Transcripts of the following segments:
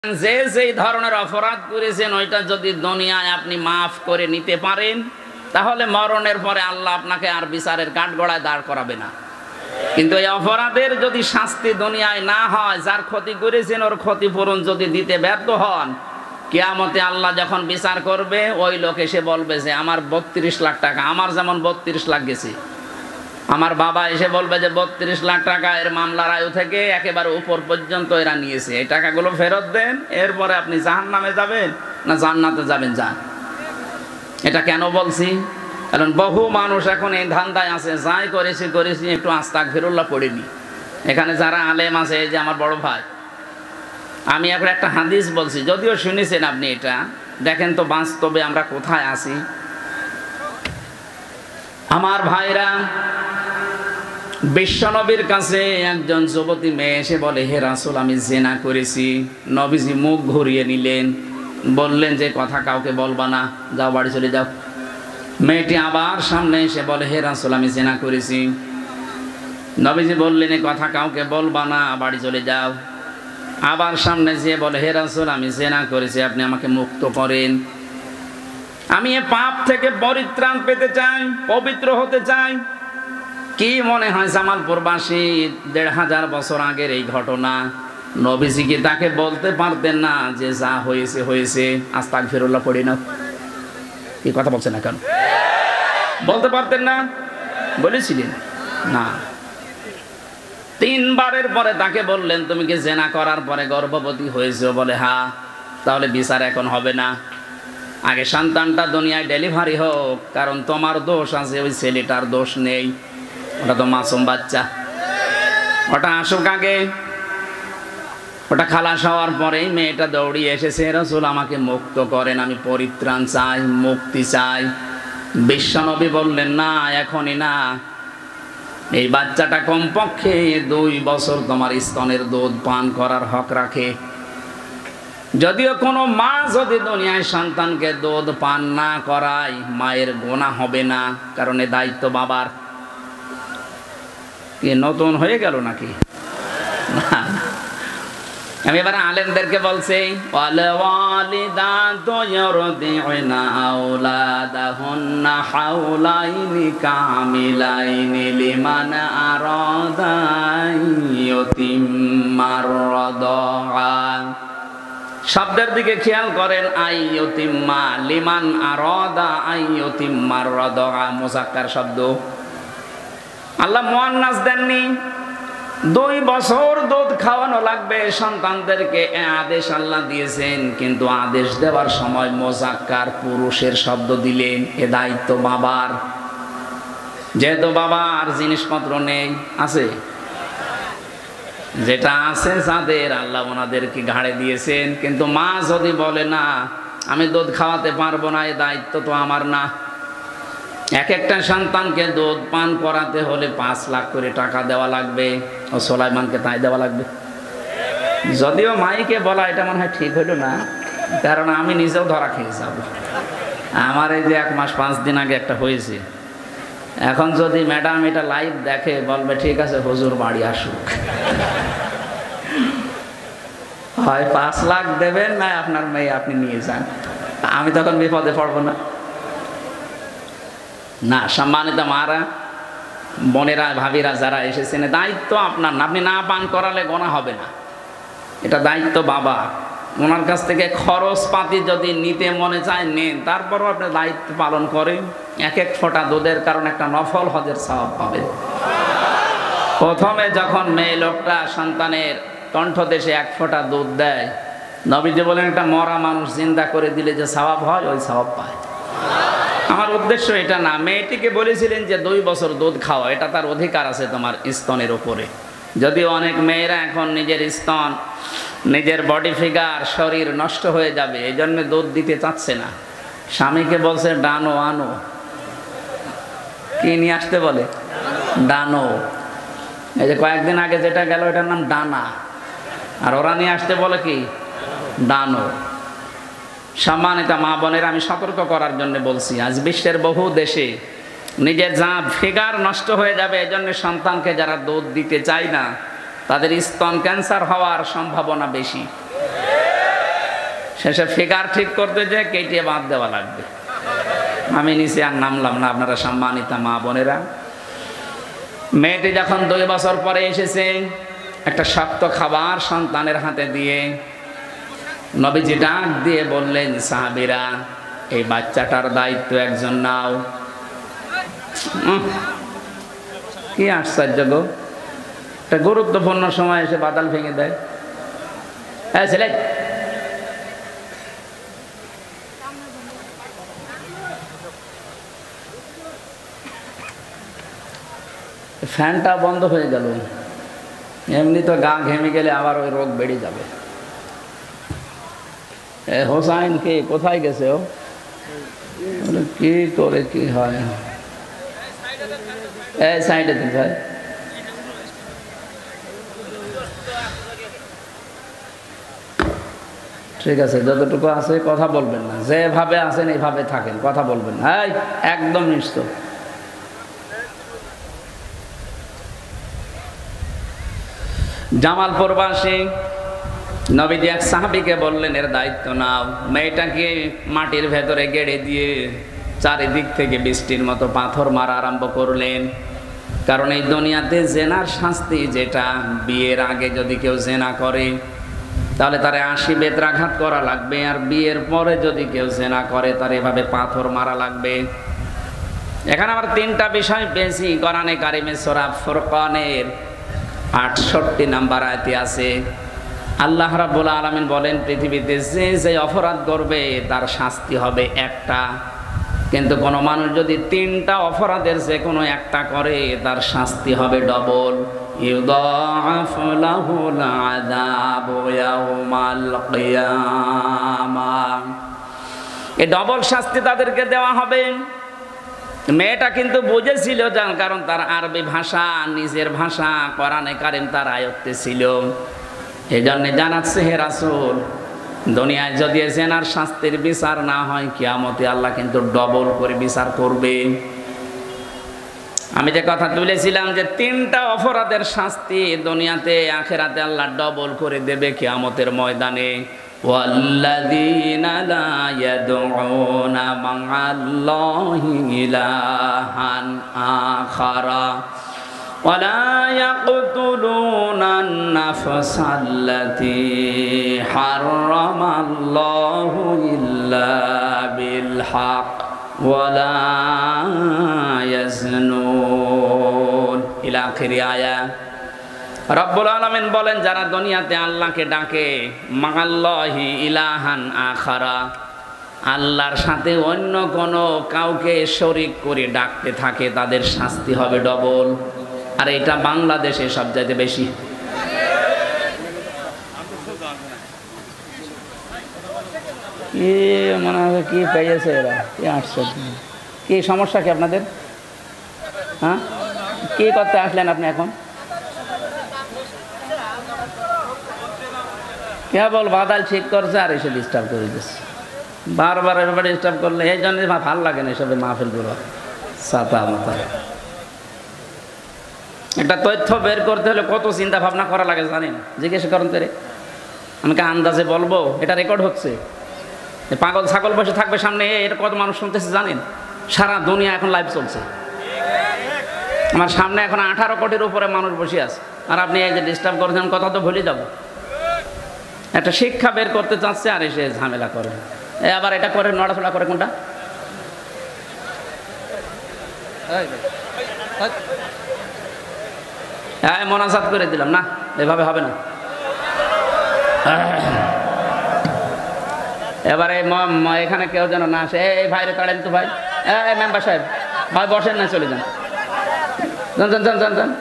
যে যেই ধরনের অপরাধ করেছেন ওইটা যদি দুনিয়ায় আপনি মাফ করে নিতে পারেন, তাহলে মরণের পরে আল্লাহ আপনাকে আর বিচারের কাঠগড়ায় দাঁড় করাবে না। কিন্তু এই অপরাধের যদি শাস্তি দুনিয়ায় না হয়, যার ক্ষতি করেছেন ওর ক্ষতিপূরণ যদি দিতে ব্যর্থ হন, কিয়ামতে আল্লাহ যখন বিচার করবে ওই লোক এসে বলবে যে আমার 32 লাখ টাকা, আমার যেমন 32 লাখ গেছে, আমার বাবা এসে বলবে যে 32 লাখ টাকা এর মামলার আয়ু থেকে একেবারে উপর পর্যন্ত এরা নিয়েছে, এই টাকাগুলো ফেরত দেন, এরপরে আপনি জাহান্নামে যাবেন না জান্নাতে যাবেন যান। এটা কেন বলছি? কারণ বহু মানুষ এখন এই ধান্দায় আছে, যাই করেছি একটু আস্তাগফিরুল্লাহ পড়িনি। এখানে যারা আলেম আছে, এই যে আমার বড় ভাই, আমি এখন একটা হাদিস বলছি, যদিও শুনেছেন আপনি, এটা দেখেন তো বাস্তবে আমরা কোথায় আছি। আমার ভাইরা, বিশ্বনবীর কাছে একজন যুবতী মেয়ে এসে বলে, হে রাসূল আমি জিনা করেছি। নবীজি মুখ ঘুরিয়ে নিলেন, বললেন যে কথা কাউকে বলবা না, যাও বাড়ি চলে যাও। মেয়েটি আবার সামনে এসে বলে, হে রাসূল আমি জিনা করেছি। নবীজি বললেন এই কথা কাউকে বলবা না, বাড়ি চলে যাও। আবার সামনে যেয়ে বলে, হে রাসূল আমি জিনা করেছি, আপনি আমাকে মুক্ত করেন, আমি এ পাপ থেকে পরিত্রাণ পেতে চাই, পবিত্র হতে চাই। কি মনে হয় জামালপুরবাসী 1500 বছর আগের এই ঘটনা, নবীজি কি তাকে বলতে পারতেন না যে যা হয়েছে হয়েছে, আস্তাগফিরুল্লাহ পড়ি না? কি কথা বলছেন না কেন? বলতে পারতেন না? বলেছিলেন না। 3 বারের পরে তাকে বললেন, তুমি কি জিনা করার পরে গর্ভবতী হয়েছো? বলে হ্যাঁ। তাহলে বিচার এখন হবে না, আগে সন্তানটা দুনিয়ায় ডেলিভারি হোক, কারণ তোমার দোষ আছে, ওই ছেলেটার দোষ নেই, ওটা তো মাসুম বাচ্চা, ওটা আসুক আগে। ওটা খালাস হওয়ার পরেই মেয়েটা দৌড়িয়ে এসেছে, রাসূল আমাকে মুক্ত করেন, আমি পরিত্রাণ চাই, মুক্তি চাই। বিশ্বনবী বললেন না, এখনই না, এই বাচ্চাটা কমপক্ষে 2 বছর তোমার স্তনের দুধ পান করার হক রাখে। যদিও কোনো মা যদি দুনিয়ায় সন্তানকে দুধ পান না করায়, মায়ের গুনাহ হবে না, কারণ এ দায়িত্ব বাবার। কি নতুন হয়ে গেল নাকি? আমি এবার আলেমদেরকে বলছি, ওয়াল ওয়ালিদাতু ইউরদিউনা আওলাদাহুন্না হাওলাইনি কামিলাইনি লিমান আরাদা ইয়তিম্মার রাদা। শব্দের দিকে খেয়াল করেন, আইয়ুতিম্মা, লিমান আরাদা আইয়ুতিম্মার রাদা, মুযাক্কার শব্দ। আল্লাহ মুয়ান্নাস দেননি। 2 বছর দুধ খাওয়ানো লাগবে সন্তানদেরকে, আদেশ আল্লাহ দিয়েছেন, কিন্তু আদেশ দেওয়ার সময় মুযাক্কার পুরুষের শব্দ দিলেন। এ দায়িত্ব বাবার। যেহেতু বাবার জিনিসপত্র নেই, আছে, যেটা আছে যাদের, আল্লাহ ওনাদেরকে ঘাড়ে দিয়েছেন। কিন্তু মা যদি বলে না আমি দুধ খাওয়াতে পারবো না, এ দায়িত্ব তো আমার না। এক একটা সন্তানকে দুধ পান করাতে হলে 5 লাখ করে টাকা দেওয়া লাগবে, ও সুলাইমানকে তাই দেওয়া লাগবে। যদিও মাইকে বলা এটা মনে হয় ঠিক হইল না, কারণ আমি নিজেও ধরা খেয়ে যাব। আমার এই যে 1 মাস 5 দিন আগে একটা হয়েছে, এখন যদি ম্যাডাম এটা লাইভ দেখে বলবে ঠিক আছে হুজুর বাড়ি আসুক, হয় 5 লাখ দেবেন, না আপনার মেয়ে আপনি নিয়ে যান, আমি তখন বিপদে পড়বো না। না, সম্মানিত মারা, বোনেরা, ভাবিরা যারা এসেছেন, দায়িত্ব আপনার না। আপনি না পান করালে গোনা হবে না, এটা দায়িত্ব বাবা। ওনার কাছ থেকে খরচপাতি যদি নিতে মনে চায় নেন, তারপরও আপনি দায়িত্ব পালন করেন। 1 ফোঁটা দুধের কারণে একটা নফল হজের সওয়াব পাবেন। প্রথমে যখন মেয়ে লোকটা সন্তানের কণ্ঠদেশে 1 ফোঁটা দুধ দেয়, নবীজি বলেন একটা মরা মানুষ জিন্দা করে দিলে যে সওয়াব হয়, ওই সওয়াব পায়। আমার উদ্দেশ্য এটা না। মেয়েটিকে বলেছিলেন যে 2 বছর দুধ খাওয়া, এটা তার অধিকার আছে তোমার স্তনের উপরে। যদিও অনেক মেয়েরা এখন নিজের স্তন, নিজের বডি ফিগার, শরীর নষ্ট হয়ে যাবে, এই জন্য দুধ দিতে চাচ্ছে না। স্বামীকে বলছে ডানো আনো, কি নিয়ে আসতে বলে? ডানো। এই যে কয়েকদিন আগে যেটা গেল এটার নাম ডানা, আর ওরা নিয়ে আসতে বলে কি? ডানো। সম্মানিত মা বোনেরা, আমি সতর্ক করার জন্য বলছি, আজ বিশ্বের বহু দেশে নিজের যা ফিগার নষ্ট হয়ে যাবে, এই জন্য সন্তানকে যারা দুধ দিতে চায় না, তাদের স্তন ক্যান্সার হওয়ার সম্ভাবনা বেশি। শেষে ফিগার ঠিক করতে যে কেটে বাদ দেওয়া লাগবে। আমি নিচে আর নামলাম না, আপনারা সম্মানিত মা বোনেরা। মেয়েটি যখন 2 বছর পরে এসেছে, একটা শক্ত খাবার সন্তানের হাতে দিয়ে নবীজি ডাক দিয়ে বললেন, সাহাবীরা এই বাচ্চাটার দায়িত্ব একজন নাও। কি আশ্চর্য গো, একটা গুরুত্বপূর্ণ সময় এসে বাদাল ভেঙে দেয়। হ্যাঁ ছেলে, ফ্যানটা বন্ধ হয়ে গেল। এমনি তো গা ঘেমে গেলে আবার ওই রোগ বেড়ে যাবে। হোসাইন কে কোথায় গেছে ও? কি করে কি হয়? এই সাইডে দিন ভাই। ঠিক আছে, যতটুকু আছে কথা বলবেন না, যেভাবে আছেন এইভাবে থাকেন, কথা বলবেন না, একদম নিশ্চিত। জামালপুর বাসী নবীজি এক সাহাবীকে বললেন, এর দায়িত্ব নাও। মেয়েটাকে মাটির ভেতরে গেড়ে দিয়ে চারিদিক থেকে বৃষ্টির মতো পাথর মারা আরম্ভ করলেন। কারণ এই দুনিয়াতে জেনার শাস্তি যেটা, বিয়ের আগে যদি কেউ জেনা করে তাহলে তারে 80 বেত্রাঘাত করা লাগবে, আর বিয়ের পরে যদি কেউ জেনা করে তার এভাবে পাথর মারা লাগবে। এখানে আবার 3টা বিষয় বেশি কোরআনে কারিমে সূরা ফুরকানের 68 নম্বর আয়াতে আছে। আল্লাহ রাব্বুল আলামিন বলেন, পৃথিবীতে যে যে অপরাধ করবে তার শাস্তি হবে একটা, কিন্তু কোনো মানুষ যদি 3টা অপরাধের যে কোনো একটা করে তার শাস্তি হবে ডবল। ইউদাআফু লাহুল আযাবু ইয়াউমাল কিয়ামাহ, এই ডবল শাস্তি তাদেরকে দেওয়া হবে। মেয়েটা কিন্তু বুঝেছিল, কারণ তার আরবি ভাষা নিজের ভাষা, কোরআনে কারিম তার আয়ত্তে ছিল। এই জন্য জানাচ্ছে, হে রাসূল, দুনিয়ায় যদি জেনার শাস্তির বিচার না হয়, কিয়ামতে আল্লাহ কিন্তু ডবল করে বিচার করবে। আমি যে কথা তুলেছিলাম যে 3টা অপরাধের শাস্তি দুনিয়াতে, আখিরাতে আল্লাহ ডবল করে দেবে কিয়ামতের ময়দানে। ওয়াল্লাযীনা লা ইয়াদউনা মা'আল্লাহি ইলাহান আখারা ওয়ালা ইয়াকতুলুনান নাফসাল্লাতী হারামাল্লাহু ইল্লা বিল হক ওয়ালা ইয়াজনুন ইলা আখির আয়াত। রব্বুল আলামিন বলেন, যারা দুনিয়াতে আল্লাহকে ডাকে মা'আল্লাহি ইলাহান আখারা, আল্লাহর সাথে অন্য কোনো কাউকে শরীক করে ডাকতে থাকে, তাদের শাস্তি হবে ডবল। আর এটা বাংলাদেশে সবচাইতে বেশি। কি মনে হয় কি পেয়েছে এরা, কি আশ্চর্য, কি সমস্যা কি আপনাদের? হ্যাঁ, কি করতে আসলেন আপনি এখন? কেবল বাদাল ঠিক করছে আর এসে ডিস্টার্ব করে দিচ্ছে, বারবার এভাবে ডিস্টার্ব করলে এই জন্য ভাল লাগে না এসবের মাহফিলগুলো। সাতা মাথা একটা তথ্য বের করতে হলে কত চিন্তা ভাবনা করা লাগে জানেন? জিজ্ঞেস করেন তো রে, আমাকে আন্দাজে বলবো, এটা রেকর্ড হচ্ছে, পাগল ছাগল বসে থাকবে সামনে, এটা কত মানুষ শুনতেছে জানেন? সারা দুনিয়া এখন লাইভ চলছে, আমার সামনে এখন 18 কোটির উপরে মানুষ বসে আছে, আর আপনি এই যে ডিস্টার্ব করছেন, কথা তো ভুলে যাব। একটা শিক্ষা বের করতে চাচ্ছে আর এসে ঝামেলা করে, আবার এটা করে নড়াচড়া করে। কোনটা? হ্যাঁ, মোনাজাত করে দিলাম না, এভাবে হবে না। এবারে এখানে কেউ যেন না আসে, এই ভাইরে তাড়েন তো ভাই, মেম্বার সাহেব ভাই বসেন না, চলে যান, যান যান যান যান যান।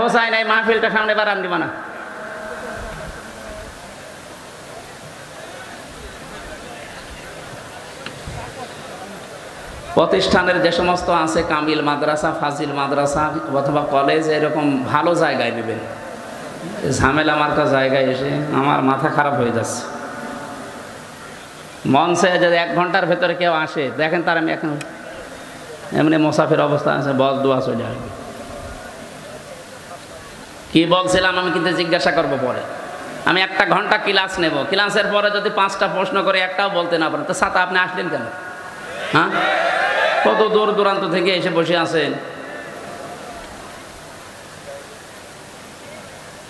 হোসাইন, এই মাহফিলটা সামনে বারাম দিবা না। প্রতিষ্ঠানের যে সমস্ত আছে কামিল মাদ্রাসা, ফাজিল মাদ্রাসা অথবা কলেজ, এরকম ভালো জায়গায় নেবেন। ঝামেলা মার্কা জায়গায় এসে আমার মাথা খারাপ হয়ে যাচ্ছে। মঞ্চে যদি 1 ঘন্টার ভেতরে কেউ আসে, দেখেন তার আমি এখন এমনি মোসাফির অবস্থা আছে, বস দোয়া চলে আসবে। কি বলছিলাম আমি কিন্তু জিজ্ঞাসা করব পরে। আমি 1 ঘন্টা ক্লাস নেব, ক্লাসের পরে যদি 5টা প্রশ্ন করে একটাও বলতে না পারেন তো ছাতা আপনি আসলেন কেন? হ্যাঁ, কত দূর দূরান্ত থেকে এসে বসে আছেন।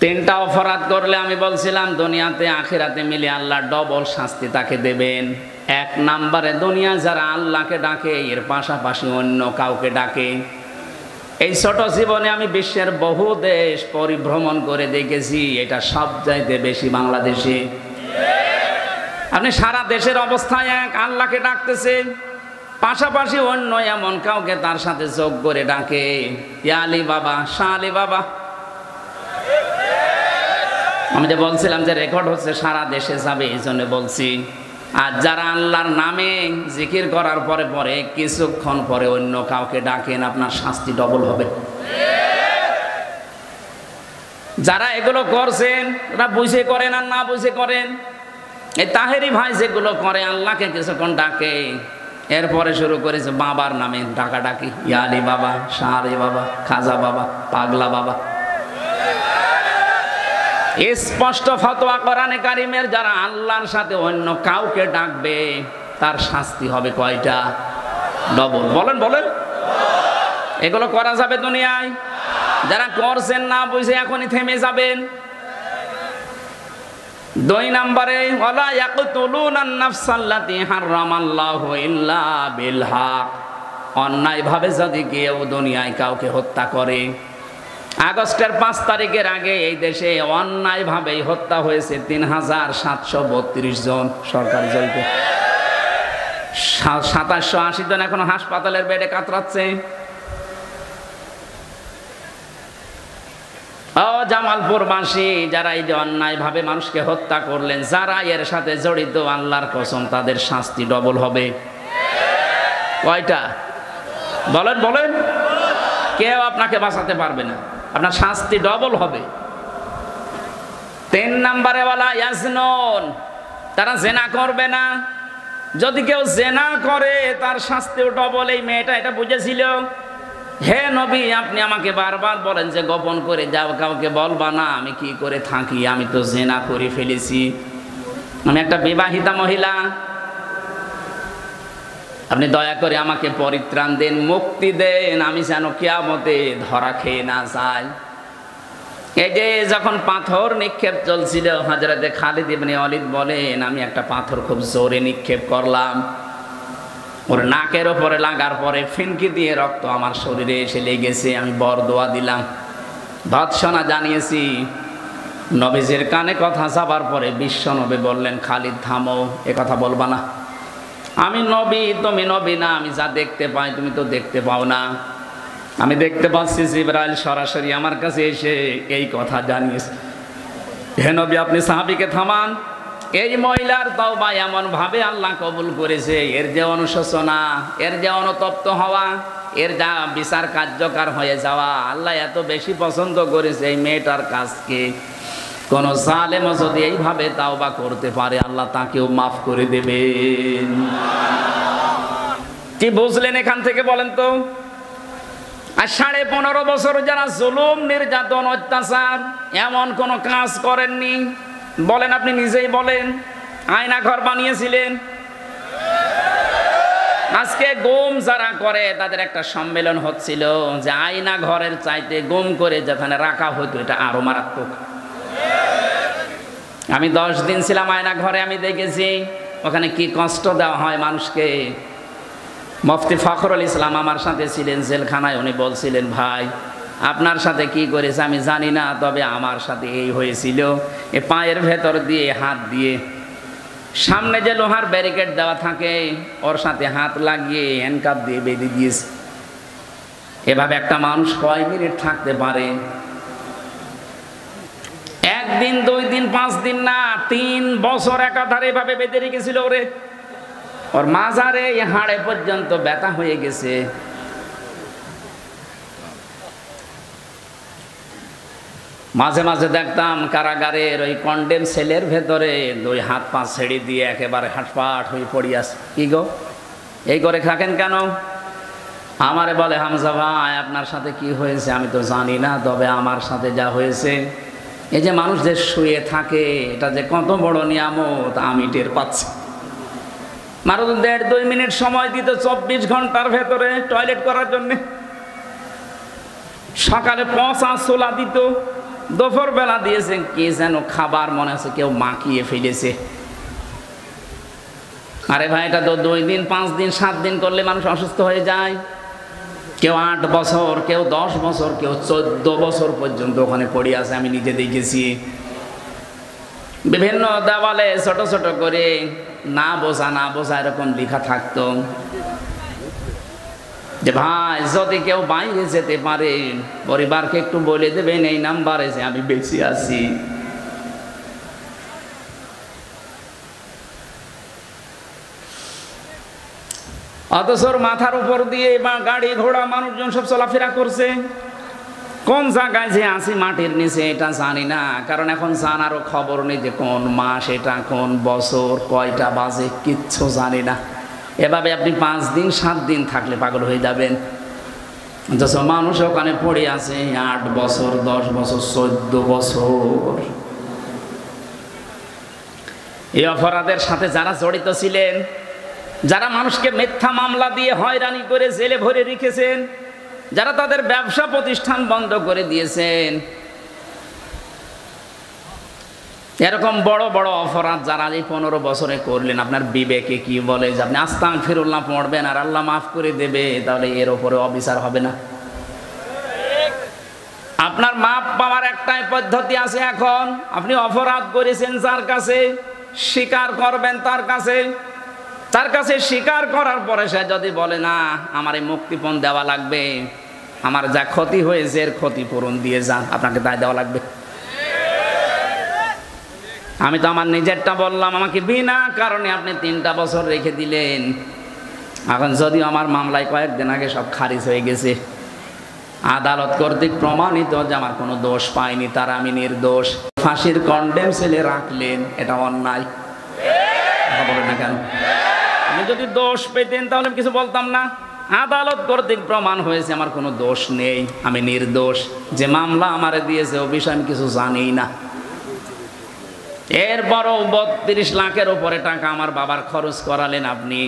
3টা অপরাধ করলে আমি বলছিলাম দুনিয়াতে আখিরাতে মিলে আল্লাহ ডবল শাস্তি তাকে দেবেন। 1 নম্বরে দুনিয়া যারা আল্লাহকে ডাকে এর পাশাপাশি অন্য কাউকে ডাকে। এই ছোট জীবনে আমি বিশ্বের বহু দেশ পরিভ্রমণ করে দেখেছি, এটা সবচাইতে বেশি বাংলাদেশে। আপনি সারা দেশের অবস্থায় এক আল্লাহকে ডাকতেছেন, পাশাপাশি অন্য এমন কাউকে তার সাথে যোগ করে ডাকে, ইয়া আলী বাবা, শাহ আলী বাবা। আমি যে বলছিলাম যে রেকর্ড হচ্ছে সারা দেশে যাবে, এই জন্য বলছি। আর যারা আল্লাহর নামে জিকির করার পরে পরে কিছুক্ষণ পরে অন্য কাউকে ডাকেন, আপনার শাস্তি ডবল হবে। যারা এগুলো করছেন ওরা বুঝে করেন আর না বুঝে করেন। এই তাহেরি ভাই যেগুলো করে আল্লাহকে কিছুক্ষণ ডাকে, এরপরে শুরু করেছে বাবার নামে ডাকাডাকি, ইয়া আলী বাবা, শাহ আলী বাবা, খাজা বাবা, পাগলা বাবা। স্পষ্ট ফতোয়া কোরআনে কারিমের, যারা আল্লাহর সাথে অন্য কাউকে ডাকবে তার শাস্তি হবে কয়টা? ডবল। বলেন বলেন, এগুলো করা যাবে দুনিয়ায়? যারা করছেন না বুঝে এখনই থেমে যাবেন। 2 নম্বরে ওয়ালা ইয়াকতুলুনান নাফসাল্লাতী হারামাল্লাহু ইল্লা বিল হক। অন্যায়ভাবে যদি কেউ দুনিয়ায় কাউকে হত্যা করে, আগস্টের 5 তারিখের আগে এই দেশে অন্যায়ভাবেই হত্যা হয়েছে 3732 জন সরকারি জরিপে। 2780 জন এখন হাসপাতালের বেডে কাতরাচ্ছে। ও জামালপুরবাসী, যারা এই যে অন্যায়ভাবে মানুষকে হত্যা করলেন, যারা এর সাথে জড়িত, আল্লাহর কসম তাদের শাস্তি ডবল হবে। কয়টা? বলেন বলেন, কেউ আপনাকে বাঁচাতে পারবে না, আপনার শাস্তি ডবল হবে। 3 নম্বরে ওয়ালা ইয়াজনুন, তারা জেনা করবে না। যদি কেউ জেনা করে তার শাস্তিও ডবল। এই মেয়েটা এটা বুঝেছিল। হে নবী, আপনি আমাকে বারবার বলেন যে গোপন করে যাও, কাউকে বলবা না। আমি কি করে থাকি? আমি তো জেনা করে ফেলেছি, আমি একটা বিবাহিতা মহিলা। আপনি দয়া করে আমাকে পরিত্রাণ দেন, মুক্তি দেন, আমি যেন কিয়ামতে ধরা খেয়ে না যাই। এই যে যখন পাথর নিক্ষেপ চলছিল, হযরতে খালিদ ইবনে ওয়ালিদ বলেন, আমি একটা পাথর খুব জোরে নিক্ষেপ করলাম, ওর নাকের ওপরে লাগার পরে ফিনকি দিয়ে রক্ত আমার শরীরে এসে লেগেছে। আমি বরদোয়া দিলাম, ভৎসনা জানিয়েছি। নবীজির কানে কথা যাবার পরে বিশ্বনবী বললেন, খালিদ থামো, এ কথা বলবা না। আমি নবী, তুমি নবী না। আমি যা দেখতে পাই তুমি তো দেখতে পাও না। আমি দেখতে পাচ্ছি জিবরাইল সরাসরি আমার কাছে এসে এই কথা জানিয়েছে। হে নবী, আপনি সাহাবীকে থামান। এই মহিলার তওবা এমন ভাবে আল্লাহ কবুল করেছে, এর যে অনুশোচনা, এর যে অনুতপ্ত হওয়া, এর যা বিচার কার্যকর হয়ে যাওয়া, আল্লাহ এত বেশি পছন্দ করেছে এই মেয়েটার কাজকে। কোন জালেম যদি এইভাবে তাওবা করতে পারে, আল্লাহ তাকেও মাফ করে দেবেন। কি বুঝলেন এখান থেকে বলেন তো? আর 15.5 বছর যারা জুলুম, নির্যাতন, অত্যাচার এমন কোন কাজ করেননি, বলেন আপনি নিজেই বলেন। আয়না ঘর বানিয়েছিলেন। আজকে গুম যারা করে তাদের একটা সম্মেলন হচ্ছিল যে আয়না ঘরের চাইতে গুম করে যেখানে রাখা হতো এটা আরো মারাত্মক। আমি 10 দিন ছিলাম আয়না ঘরে, আমি দেখেছি ওখানে কি কষ্ট দেওয়া হয় মানুষকে। মুফতি ফখরুল ইসলাম আমার সাথে ছিলেন জেলখানায়, উনি বলছিলেন, ভাই আপনার সাথে কি করেছে আমি জানি না, তবে আমার সাথে এই হয়েছিল। এ পায়ের ভেতর দিয়ে হাত দিয়ে, সামনে যে লোহার ব্যারিকেড দেওয়া থাকে ওর সাথে হাত লাগিয়ে হ্যান্ডকাপ দিয়ে বেঁধে দিয়েছে। এভাবে একটা মানুষ কয় মিনিট থাকতে পারে? 1 দিন, 2 দিন, 5 দিন না, 3 বছর একাধারে এভাবে বেঁধে রেখেছিল ওরে। ওর মাজারে হাড়ে পর্যন্ত ব্যথা হয়ে গেছে। মাঝে মাঝে দেখতাম কারাগারের ওই কন্ডেম সেলের ভেতরে 2 হাত পা ছেড়ে দিয়ে একেবারে হাটপাট হয়ে পড়ে আছে। কি গো, এই করে থাকেন কেন? আমারে বলে, হামজা ভাই আপনার সাথে কি হয়েছে আমি তো জানি না, তবে আমার সাথে যা হয়েছে, এই যে মানুষ যে শুয়ে থাকে এটা যে কত বড় নিয়ামত আমি টের পাচ্ছি। মাত্র 1.5-2 মিনিট সময় দিত 24 ঘন্টার ভেতরে টয়লেট করার জন্য। সকালে পচা ছোলা দিত, দুপুর বেলা দিয়েছে কি যেন খাবার, মনে আছে কেউ মাখিয়ে ফেলেছে। আরে ভাই এটা তো 2 দিন 5 দিন 7 দিন করলে মানুষ অসুস্থ হয়ে যায়। কেউ 8 বছর, কেউ 10 বছর, কেউ 14 বছর পর্যন্ত ওখানে পড়ে আছে, আমি নিজে দেখেছি। বিভিন্ন দেওয়ালে ছোট ছোট করে না বোঝা এরকম লেখা থাকতো যে ভাই যদি কেউ বাইরে যেতে পারে পরিবারকে একটু বলে দেবেন এই নাম্বারে যে আমি বেঁচে আছি। অথচ মাথার উপর দিয়ে বা গাড়ি ঘোড়া মানুষজন সব চলাফেরা করছে। কোন জায়গায় যে আছি মাটির নিচে এটা জানি না, কারণ এখন জানারও খবর নেই যে কোন মাস এটা, কোন বছর, কয়টা বাজে, কিচ্ছু জানি না। এভাবে আপনি 5 দিন 7 দিন থাকলে পাগল হয়ে যাবেন। অথচ মানুষ ওখানে পড়ে আছে 8 বছর, 10 বছর, 14 বছর। এই অপরাধের সাথে যারা জড়িত ছিলেন, যারা মানুষকে মিথ্যা মামলা দিয়ে হয়রানি করে জেলে ভরে রেখেছেন, যারা তাদের ব্যবসা প্রতিষ্ঠান বন্ধ করে দিয়েছেন, এরকম বড় বড় অপরাধ যারা এই 15 বছরে করলেন, আপনার বিবেকে কি বলে যে আপনি আস্তাগফিরুল্লাহ পড়বেন আর আল্লাহ মাফ করে দেবে, তাহলে এর উপরে অবিচার হবে না? আপনার মাপ পাওয়ার একটাই পদ্ধতি আছে। এখন আপনি অপরাধ করেছেন যার কাছে, স্বীকার করবেন তার কাছে। তার কাছে স্বীকার করার পরে সে যদি বলে না আমার এই মুক্তিপণ দেওয়া লাগবে, আমার যা ক্ষতি হয়েছে এর ক্ষতিপূরণ দিয়ে যান, আপনাকে তাই দেওয়া লাগবে। আমি তো আমার নিজেরটা বললাম, আমাকে বিনা কারণে আপনি 3টা বছর রেখে দিলেন। এখন যদিও আমার মামলায় কয়েকদিন আগে সব খারিজ হয়ে গেছে, আদালত কর্তৃক প্রমাণিত যে আমার কোনো দোষ পাইনি, তার আমি নির্দোষ। ফাঁসির কন্ডেম সেলে রাখলেন, এটা অন্যায়। বলেন না কেন? আমি যদি দোষ পেতেন তাহলে কিছু বলতাম না। আদালত কর্তৃক প্রমাণ হয়েছে আমার কোনো দোষ নেই, আমি নির্দোষ। যে মামলা আমারে দিয়েছে ও বিষয়ে আমি কিছু জানি না। এরপরও 32 লাখের উপরে টাকা আমার বাবার খরচ করালেন আপনি।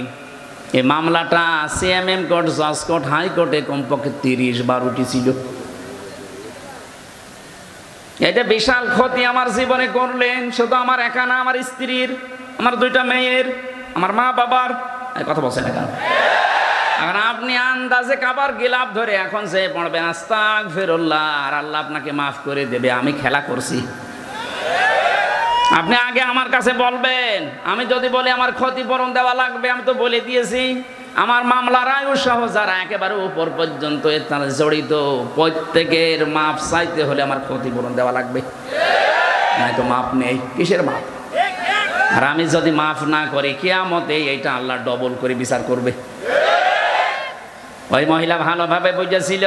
এই মামলাটা সিএমএম কোর্ট, জজ কোর্ট, হাইকোর্টে কমপক্ষে 30 বার উঠেছিল। এটা বিশাল ক্ষতি আমার জীবনে করলেন। শুধু আমার একা না, আমার স্ত্রীর, আমার 2টা মেয়ের, আমার মা বাবার। কথা বলছেন না কেন? এখন আপনি আন্দাজে কাবার গিলাপ ধরে এখন সে পড়বেন আস্তাগফিরুল্লাহ আর আল্লাহ আপনাকে মাফ করে দেবে, আমি খেলা করছি। আপনি আগে আমার কাছে বলবেন। আমি যদি বলি আমার ক্ষতিপূরণ দেওয়া লাগবে, আমি তো বলে দিয়েছি আমার মামলার আয়ু সহ যারা একেবারে উপর পর্যন্ত তারা জড়িত, প্রত্যেকের মাপ চাইতে হলে আমার ক্ষতিপূরণ দেওয়া লাগবে, নাই তো মাপ নেই। কিসের মাপ? আর আমি যদি মাফ না করি কিয়ামতে এইটা আল্লাহ ডবল করে বিচার করবে। ওই মহিলা ভালোভাবে বুঝেছিল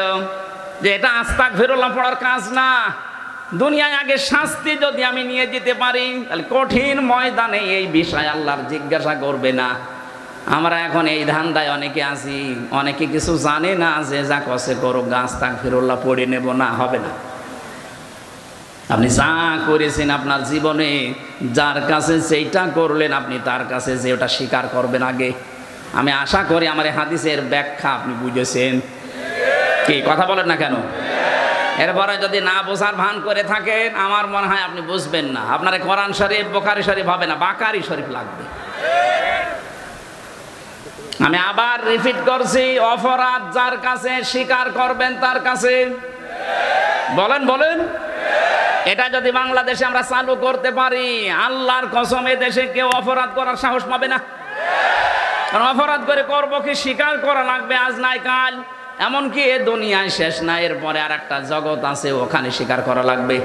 যে এটা আস্তাগফিরুল্লাহ পড়ার কাজ না। দুনিয়ায় আগে শাস্তি যদি আমি নিয়ে যেতে পারি তাহলে কঠিন ময়দানে এই বিষয় আল্লাহর জিজ্ঞাসা করবে না। আমরা এখন এই ধান্দায় অনেকে আছি, অনেকে কিছু জানে না যে যা কষে করো আস্তাগফিরুল্লাহ পড়ে নেব না, হবে না। আপনি যা করেছেন আপনার জীবনে, যার কাছে সেইটা করলেন আপনি তার কাছে যে ওটা স্বীকার করবেন আগে। আমি আশা করি আমার এই হাদিসের ব্যাখ্যা আপনি বুঝেছেন। কি কথা বলেন না কেন? এরপরে যদি না বোঝার ভান করে থাকেন আমার মনে হয় আপনি বুঝবেন না। আপনার কোরআন শরীফ, বুখারী শরীফ হবে না, বাকারি শরীফ লাগবে। আমি আবার রিপিট করছি, অপরাধ যার কাছে স্বীকার করবেন তার কাছে। বলেন বলেন, এটা যদি বাংলাদেশে আমরা চালু করতে পারি আল্লাহর কসম এ দেশে কেউ অপরাধ করার সাহস পাবে না। কারণ অপরাধ করে করবো কি, স্বীকার করা লাগবে আজ নাই কাল। এমনকি এ দুনিয়ায় শেষ না, এরপরে আর একটা জগৎ আছে, ওখানে স্বীকার করা লাগবে।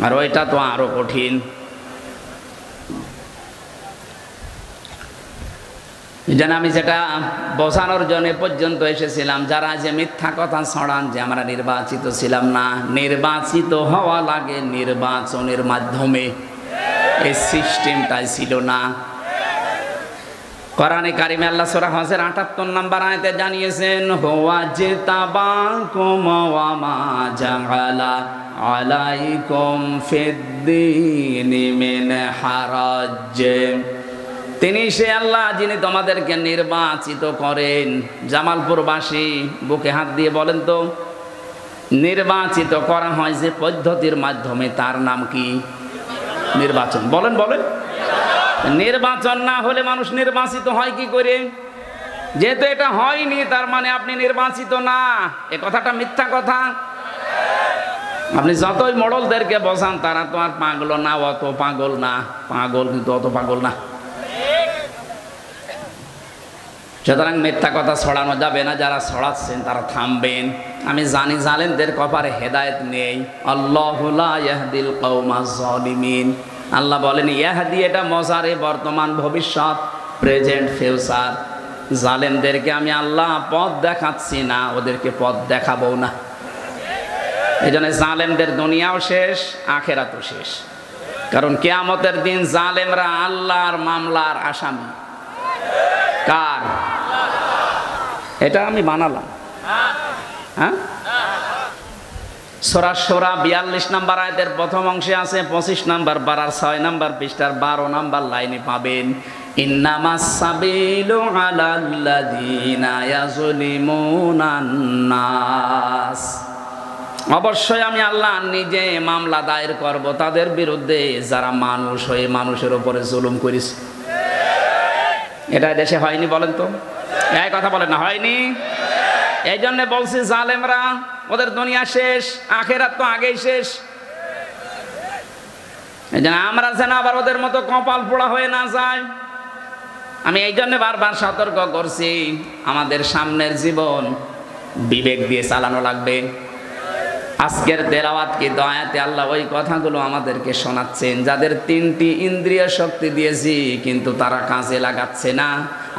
আর ওইটা তো আরো কঠিন। যেন আমি যেটা বোঝানোর জন্য পর্যন্ত এসেছিলাম, যারা যে মিথ্যা কথা ছড়ান যে আমরা নির্বাচিত ছিলাম না, নির্বাচিত হওয়া লাগে নির্বাচনের মাধ্যমে, এই সিস্টেমটাই ছিল না। কোরআনে কারিমে আল্লাহ সূরা হজের ৭৮ নম্বর আয়াতে জানিয়েছেন, হুয়া জিতাবাকুম ওয়া মা জাআলা আলাইকুম ফিদ্দীনি মিন হারাজ। তিনি সে আল্লাহ যিনি তোমাদেরকে নির্বাচিত করেন। জামালপুরবাসী বুকে হাত দিয়ে বলেন তো, নির্বাচিত করা হয় যে পদ্ধতির মাধ্যমে তার নাম কি? নির্বাচন। বলেন বলেন। নির্বাচন না হলে মানুষ নির্বাচিত হয় কি করে? যেহেতু এটা হয়নি তার মানে আপনি নির্বাচিত না, এ কথাটা মিথ্যা কথা। আপনি যতই মডলদেরকে বোঝান তারা তো আর পাগল না, অত পাগল না। পাগল কিন্তু অত পাগল না। সুতরাং মিথ্যা কথা ছড়ানো যাবে না। যারা ছড়াচ্ছেন তারা থামবেন। আমি জানি জালেমদের কপালে হেদায়েত নেই। আল্লাহু লা ইয়াহদিল কওমাজ জালিমিন। আল্লাহ বলেন ইয়াহদি, এটা মজারে বর্তমান ভবিষ্যৎ, প্রেজেন্ট ফিউচার। জালেমদেরকে আমি আল্লাহ পথ দেখাচ্ছি না, ওদেরকে পথ দেখাবো না। এই জন্য জালেমদের দুনিয়াও শেষ, আখেরাতও শেষ। কারণ কিয়ামতের দিন জালেমরা আল্লাহর মামলার আসামি। কার? এটা আমি বানালাম। হ্যাঁ, সূরা শুরা ৪২ নম্বর আয়াতের প্রথম অংশে আছে, ২৫ নম্বর পারার ৬ নম্বর পৃষ্ঠার ১২ নম্বর লাইনে পাবেন, ইন্নামাস সাবিলু আলাল্লাযীনা ইয়াযলিমুনান নাস। অবশ্যই আমি আল্লাহ নিজে মামলা দায়ের করব তাদের বিরুদ্ধে যারা মানুষ হয়ে মানুষের উপরে জুলুম করেছে। এটা দেশে হয়নি বলেন তো? এই কথা বলেন না, হয়নি? এই জন্য বলছি জালেমরা ওদের দুনিয়া শেষ, আখেরাত তো আগেই শেষ। এই জন্য আমরা যেন আবার ওদের মতো কপাল পোড়া হয়ে না যায়। আমি এই জন্য বারবার সতর্ক করছি, আমাদের সামনের জীবন বিবেক দিয়ে চালানো লাগবে। আজকের তেলাওয়াত কি দয়াতে আল্লাহ ওই কথাগুলো আমাদেরকে শোনাচ্ছেন। যাদের ৩টি ইন্দ্রিয় শক্তি দিয়েছি কিন্তু তারা কাজে লাগাচ্ছে না,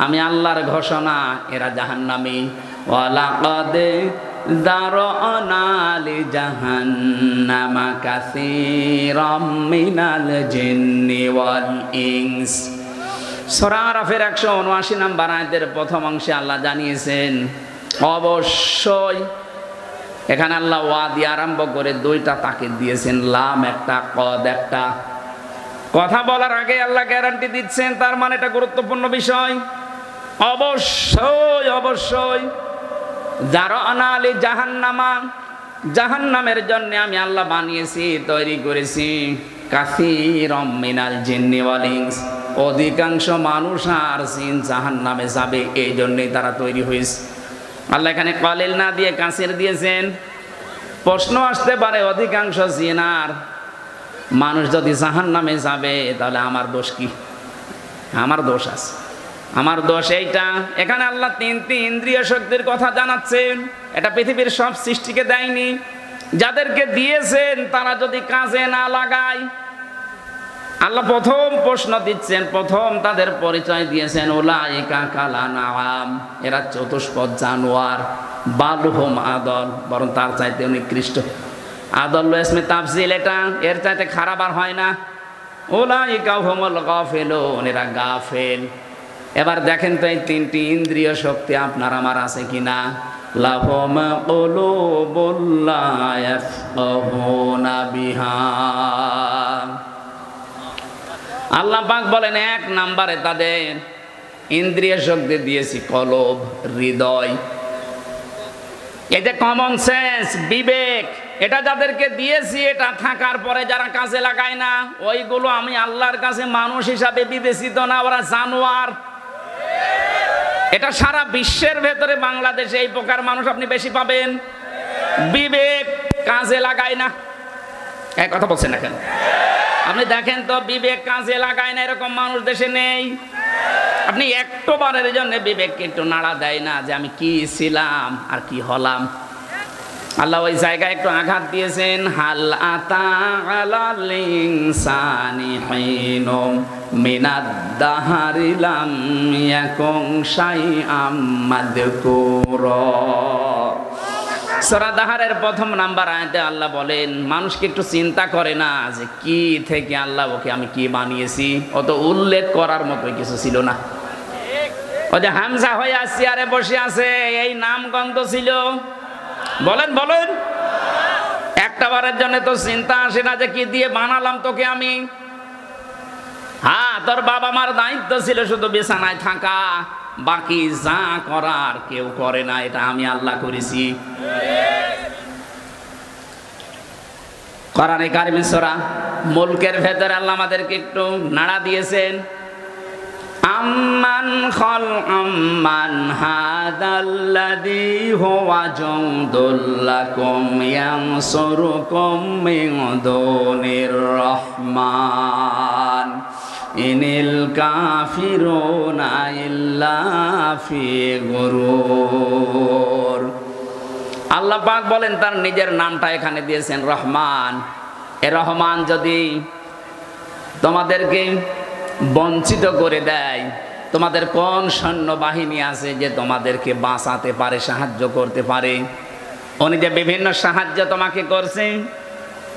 আমি আল্লাহর ঘোষণা, এরা জাহান্নামী। ওয়ালাকাদ দারআনা লিজাহান্নামা কাসীরাম মিনাল জিন্নি ওয়াল ইনস। সূরা আরাফের ১৭৯ নম্বর আয়াতের প্রথম অংশে আল্লাহ জানিয়েছেন অবশ্যই। এখানে আল্লাহ ওয়া দিয়ে আরম্ভ করে ২টা তাকিদ দিয়েছেন, লাম একটা, কদ একটা। কথা বলার আগে আল্লাহ গ্যারান্টি দিচ্ছেন, তার মানে এটা গুরুত্বপূর্ণ বিষয়। অবশ্যই অবশ্যই দারআনা লিজাহান্নামা, জাহান্নামের জন্য আমি আল্লাহ বানিয়েছি, তৈরি করেছি কাসীরাম মিনাল জিন্নি ওয়াল ইনস। অধিকাংশ মানুষ আর জিন জাহান্নামে যাবে, এই জন্যই তারা তৈরি হয়েছে। আল্লাহ এখানে কলিল না দিয়ে কাসির দিয়েছেন। প্রশ্ন আসতে পারে, অধিকাংশ জিন আর মানুষ যদি জাহান্নামে যাবে তাহলে আমার দোষ কি? আমার দোষ আছে। আমার দোষ এইটা, এখানে আল্লাহ ৩টি ইন্দ্রিয় শক্তির কথা জানাচ্ছেন। এটা পৃথিবীর সব সৃষ্টিকে দেয়নি, যাদেরকে দিয়েছেন তারা যদি কাজে না লাগায়। আল্লাহ প্রথম প্রশ্ন দিচ্ছেন, প্রথম তাদের পরিচয় দিয়েছেন উলাইকা কাল আনআম, এরা চতুষ্পদ জানোয়ার। বালহুম আদল, বরং তার চাইতে নিকৃষ্ট। আদল ইসমে তাফজিল, এটা এর চাইতে খারাপ আর হয় না। উলাইকা হুমুল গাফিলুন, এরা গাফেল। এবার দেখেন তো এই ৩টি ইন্দ্রিয় শক্তি আপনার আমার আছে কিনা। লাহুম কুলুবুল লা ইয়াফকাহুনা বিহা। আল্লাহ পাক বলেন ১ নম্বরে তাদের ইন্দ্রিয় শক্তি দিয়েছি কলব, হৃদয়। এই যে কমন সেন্স, বিবেক, এটা যাদেরকে দিয়েছি, এটা থাকার পরে যারা কাজে লাগায় না, ওইগুলো আমি আল্লাহর কাছে মানুষ হিসাবে বিবেচিত না, ওরা জানোয়ার। এটা সারা বিশ্বের ভেতরে বাংলাদেশে এই প্রকার মানুষ আপনি বেশি পাবেন। বিবেক কাজে লাগায় না। এক কথা বলছেন না কেন? আপনি দেখেন তো, বিবেক কাজে লাগায় না এরকম মানুষ দেশে নেই। আপনি একটু বারের জন্য বিবেককে একটু নাড়া দেয় না যে আমি কি ছিলাম আর কি হলাম। আল্লাহ ওই জায়গায় একটু আঘাত দিয়েছেন, হাল আতা আলাল ইনসানি হিনুম মিনাদ দাহরি লাম ইয়াকুন শাইআম মাযকুরা। সূরা দাহরের প্রথম নাম্বার আয়াতে আল্লাহ বলেন, মানুষকে একটু চিন্তা করে না যে কি থেকে আল্লাহ ওকে আমি কি বানিয়েছি। অত উল্লেখ করার মতো কিছু ছিল না। ওই যে হামজা হয়ে চেয়ারে বসে আছে, এই নামগন্ধ ছিল? বলেন বলেন। একটা বারের জন্য তো চিন্তা আসে না যে কি দিয়ে বানালাম তোকে আমি? হ্যাঁ, তোর বাবা মার দায়িত্ব ছিল শুধু বিছানায় থাকা, বাকি যা করার কেউ করে না, এটা আমি আল্লাহ করেছি। কোরআনে কারিমে সূরা মুলকের ভেতরে আল্লাহ আমাদেরকে একটু নাড়া দিয়েছেন। আম্মান খালাকাম হাযাল্লাযী হুয়া জুনদুল লাকুম ইয়ানসুরুকুম মিন দুনির রাহমান ইনিল কাফিরুনা ইল্লা ফি গুরুর। আল্লাহ পাক বলেন তার নিজের নামটা এখানে দিয়েছেন রহমান। এ রহমান যদি তোমাদেরকে বঞ্চিত করে দেয়, তোমাদের কোন সৈন্যবাহিনী আছে যে তোমাদেরকে বাঁচাতে পারে, সাহায্য করতে পারে? উনি যে বিভিন্ন সাহায্য তোমাকে করছে।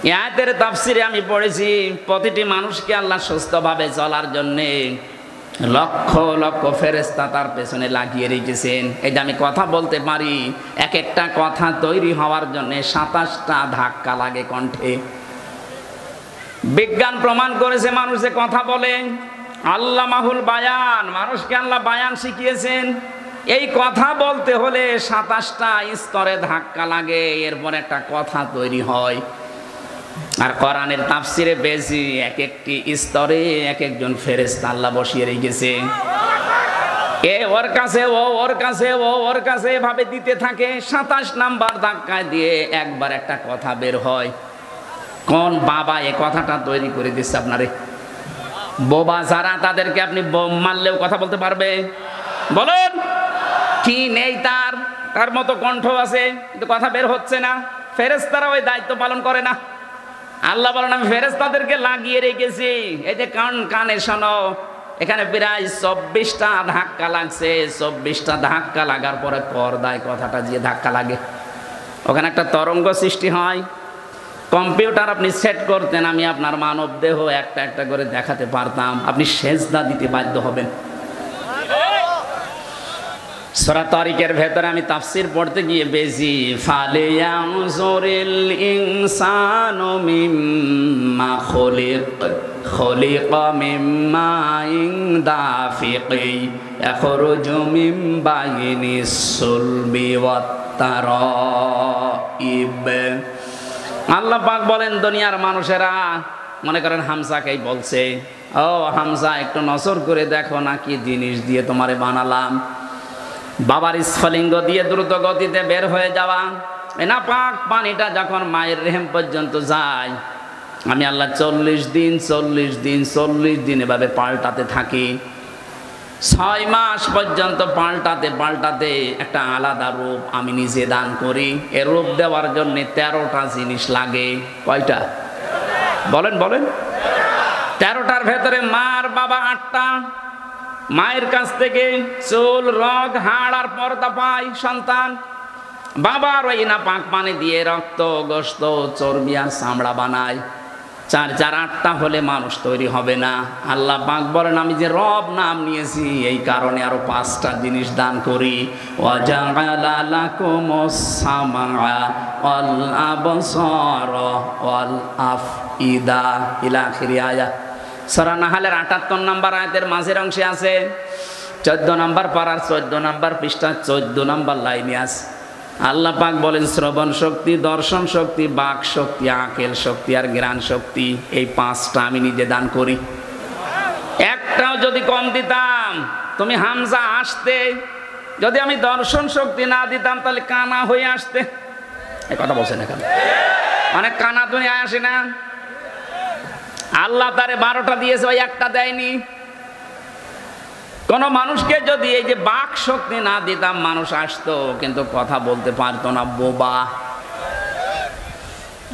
এই আয়াতের তাফসিরে আমি পড়েছি, প্রতিটি মানুষকে আল্লাহ সুস্থভাবে চলার জন্যে লক্ষ লক্ষ ফেরেশতা তার পেছনে লাগিয়ে রেখেছেন। এই যে আমি কথা বলতে পারি, এক একটা কথা তৈরি হওয়ার জন্য 27টা ধাক্কা লাগে কণ্ঠে। বিজ্ঞান প্রমাণ করেছে মানুষ যে কথা বলে, আল্লাহ মাহুল বায়ান, মানুষকে আল্লাহ বায়ান শিখিয়েছেন। এই কথা বলতে হলে 27টা স্তরে ধাক্কা লাগে, এরপর একটা কথা তৈরি হয়। আর কোরআনের তাফসিরে বেশি এক একটি স্তরে এক একজন ফেরেশতা আল্লাহ বসিয়ে রেখেছে। এ ওর কাছে, ও ওর কাছে, ও ওর কাছে এভাবে দিতে থাকে। 27 নাম্বার ধাক্কায় দিয়ে একবার একটা কথা বের হয়। কোন বাবা এ কথাটা তৈরি করে দিচ্ছে আপনারে? বোবা যারা, তাদেরকে আপনি বোম মারলেও কথা বলতে পারবে? বলুন, কি নেই তার? তার মতো কণ্ঠ আছে, কিন্তু কথা বের হচ্ছে না। ফেরেশতারা ওই দায়িত্ব পালন করে না। আল্লাহ বলেন আমি ফেরেশতাদেরকে লাগিয়ে রেখেছি। এই যে কানে শোনো, এখানে প্রায় 24টা ধাক্কা লাগছে। 24টা ধাক্কা লাগার পরে পর্দায় কথাটা যে ধাক্কা লাগে, ওখানে একটা তরঙ্গ সৃষ্টি হয়। কম্পিউটার আপনি সেট করতেন, আমি আপনার মানব দেহ একটা একটা করে দেখাতে পারতাম, আপনি সেজদা দিতে বাধ্য হবেন। সূরা তারিকের ভেতরে আমি তাফসীর পড়তে গিয়ে বেশি ফালিয়ানজুরিল ইনসানু মিম্মা খুলিকা মিম্মা দাফিকি ইয়াখরুজু মিন বাইনিস সুলবি ওয়াত তারাইব। আল্লাহ পাক বলেন দুনিয়ার মানুষেরা মনে করেন হামজাকেই বলছে, ও হামজা একটু নজর করে দেখো না কি জিনিস দিয়ে তোমারে বানালাম। বাবার স্ফলিঙ্গ দিয়ে দ্রুত গতিতে বের হয়ে যাওয়া না পাক পানিটা যখন মায়ের রেহেম পর্যন্ত যায়, আমি আল্লাহ 40 দিন এভাবে পাল্টাতে থাকি। 6 মাস পর্যন্ত পাল্টাতে পাল্টাতে একটা আলাদা রূপ আমি নিজে দান করি। এ রূপ দেওয়ার জন্য 13টা জিনিস লাগে। কয়টা? বলেন বলেন। 13টার ভেতরে মার বাবা 8টা। মায়ের কাছ থেকে চুল, রগ, হাড় আর পর্দা পায় সন্তান। বাবার ওই না পাক পানি দিয়ে রক্ত, গোশত, চর্বি আর চামড়া বানায়। 4 4 8টা হলে মানুষ তৈরি হবে না। আল্লাহ পাক বলেন আমি যে রব নাম নিয়েছি এই কারণে আরো 5টা জিনিস দান করি। ওয়াজাআলা লাকুমুস সামআ ওয়াল আবসারা ওয়াল আফইদা ইলা আখিরি আয়াত। সূরা নাহলের 78 নম্বর আয়াতের মাঝের অংশে আছে। 14 নম্বর পারার 14 নম্বর পৃষ্ঠা 14 নম্বর লাইনে আছে। আল্লাহ পাক বলেন শ্রবণ শক্তি, দর্শন শক্তি, বাক শক্তি, আকেল শক্তি আর জ্ঞান শক্তি, এই 5টা আমি নিজে দান করি। একটাও যদি কম দিতাম, তুমি হামজা আসতে, যদি আমি দর্শন শক্তি না দিতাম তাহলে কানা হয়ে আসতে। এই কথা বলছেন এখানে অনেক কানা দুনিয়ায় আসে না। আল্লাহ তারে 12টা দিয়েছে, ওই একটা দেয়নি। কোন মানুষকে যদি এই যে বাক শক্তি না দিতাম মানুষ আসতো, কিন্তু কথা বলতে পারতো না, বোবা।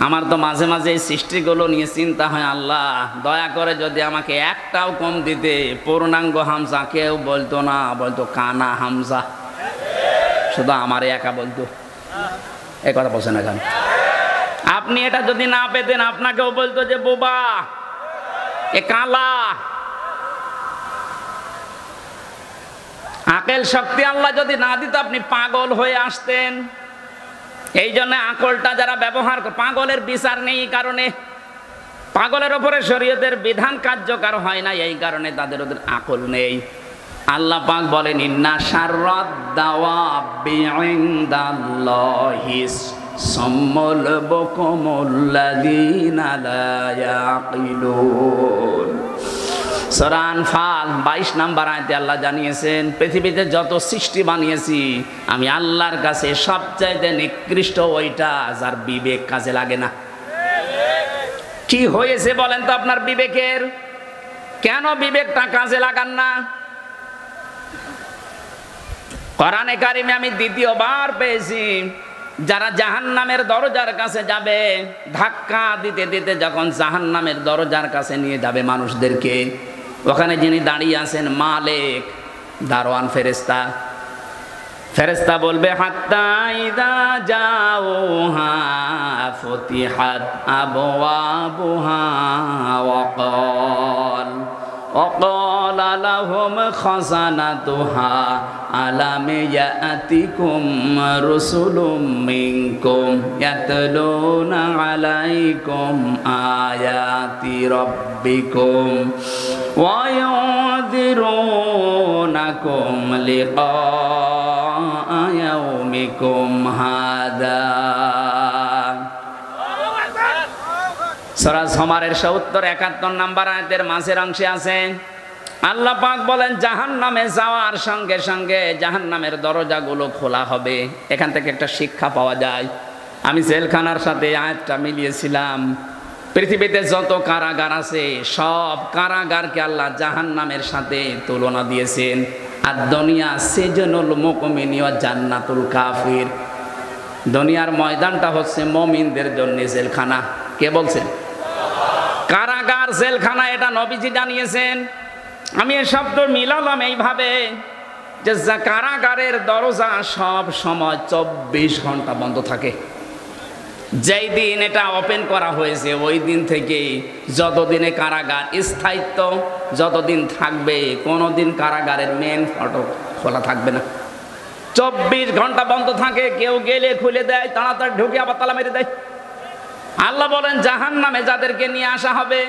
আমার তো মাঝে মাঝে এই সৃষ্টিগুলো নিয়ে চিন্তা হয়, আল্লাহ দয়া করে যদি আমাকে একটাও কম দিতে, পূর্ণাঙ্গ হামজা কেউ বলতো না, বলতো কানা হামজা, শুধু আমারে একা বলতো। এই কথা বলছেন এখন। আপনি এটা যদি না পেতেন আপনাকেও বলতো যে বোবা, এ কালা। আকল শক্তি আল্লাহ যদি না দিত আপনি পাগল হয়ে আসতেন। এই জন্য আকলটা যারা ব্যবহার করে, পাগলের বিচার নেই এই কারণে, পাগলের ওপরে শরীয়তের বিধান কার্যকর হয় না এই কারণে তাদের ওদের আকল নেই। আল্লাহ পাক বলেন ইন্না শাররাদ দাওয়াবি ইনদাল্লাহিস সাম্মুল বুকুমুল্লাযীনা লা ইয়াকিলুন। সূরা আনফাল 22 নম্বর আয়াতে আল্লাহ জানিয়েছেন পৃথিবীতে যত সৃষ্টি বানিয়েছি আমি আল্লাহর কাছে সবচাইতে নিকৃষ্ট ওইটা যার বিবেক কাজে লাগে না। কি হয়েছে বলেন তো আপনার বিবেকের? কেন বিবেকটা কাজে লাগান না? কোরআনে কারিমে আমি দ্বিতীয়বার পেয়েছি যারা জাহান্নামের দরজার কাছে যাবে, ধাক্কা দিতে দিতে যখন জাহান্নামের দরজার কাছে নিয়ে যাবে মানুষদেরকে, ওখানে যিনি দাঁড়িয়ে আছেন মালিক, দারোয়ান ফেরেশতা, ফেরেশতা বলবে হাত্তা ইযা জাউহা ফুতিহাত আবওয়াবুহা وقال لهم خزنتها ألم يأتكم رسل منكم يتلون عليكم آيات ربكم وينذرونكم لقاء يومكم هذا। সূরা জুমারের 70-71 নম্বর আয়াতের মাঝের অংশে আছে আল্লাহ পাক বলেন জাহান্নামে যাওয়ার সঙ্গে সঙ্গে জাহান্নামের দরজাগুলো খোলা হবে। এখান থেকে একটা শিক্ষা পাওয়া যায়। আমি জেলখানার সাথে আয়াতটা মিলিয়েছিলাম। পৃথিবীতে যত কারাগার আছে সব কারাগারকে আল্লাহ জাহান্নামের সাথে তুলনা দিয়েছেন। আর দুনিয়া সিজনুল মুমিনি ওয়া জান্নাতুল কাফির, দুনিয়ার ময়দানটা হচ্ছে মুমিনদের জন্য জেলখানা। কে বলছেন? কারাগার জেলখানা, এটা নবীজি জানিয়েছেন। আমি এই শব্দ মিলালাম এইভাবে যে কারাগারের দরজা সব সময় 24 ঘন্টা বন্ধ থাকে। যেই দিন এটা ওপেন করা হয়েছে ওই দিন থেকে যতদিনে কারাগার স্থায়িত্ব যতদিন থাকবে কোনোদিন কারাগারের মেন ফটক খোলা থাকবে না। 24 ঘন্টা বন্ধ থাকে। কেউ গেলে খুলে দেয়, তাড়াতাড়ি ঢুকে আবার তালা মেরে দেয়। আল্লাহ বলেন জাহান্নামে যাদেরকে নিয়ে আসা হবে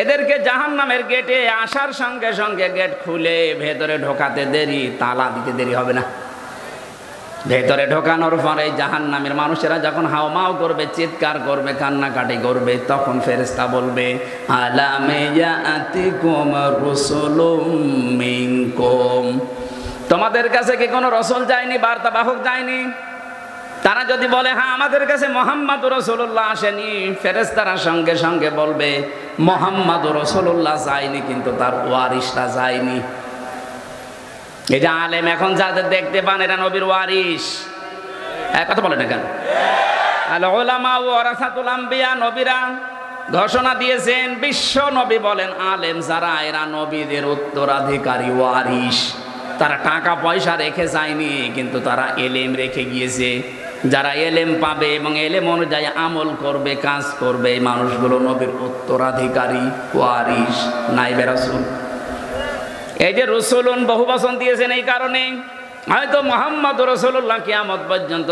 এদেরকে জাহান্নামের গেটে আসার সঙ্গে সঙ্গে গেট খুলে ভেতরে ঢোকাতে দেরি, তালা দিতে দেরি হবে না। ভেতরে ঢোকানোর পরে জাহান্নামের মানুষেরা যখন হাওমাও করবে, চিৎকার করবে, কান্নাকাটি করবে, তখন ফেরেশতা বলবে আলামে ইয়াতিকুম রাসূলুম মিনকুম, তোমাদের কাছে কি কোনো রাসূল যায়নি, বার্তা বাহক যায়নি? তারা যদি বলে হ্যাঁ আমাদের কাছে মুহাম্মদুর রাসূলুল্লাহ আসেনি, ফেরেশতারা সঙ্গে সঙ্গে বলবে মুহাম্মদুর রাসূলুল্লাহ যায়নি কিন্তু তার ওয়ারিসরা যায়নি। এই যে আলেম এখন যাদের দেখতে পান এরা নবীর ওয়ারিস। কথা বলে না কেন? আল উলামা ওয়ারাসাতুল আম্বিয়া, নবীরা ঘোষণা দিয়েছেন, বিশ্ব নবী বলেন আলেম যারা এরা নবীদের উত্তরাধিকারী ওয়ারিস। তারা টাকা পয়সা রেখে যায়নি কিন্তু তারা এলেম রেখে গিয়েছে। যারা এলেম পাবে এবং এলেম অনুযায়ী আমল করবে, কাজ করবে, এই মানুষগুলো নবীর উত্তরাধিকারী ওয়ারিস, নাইবে রাসূল। এই যে রসুলুন বহু বচন দিয়েছেন এই কারণে হয়তো মুহাম্মদ রাসূলুল্লাহ কিয়ামত পর্যন্ত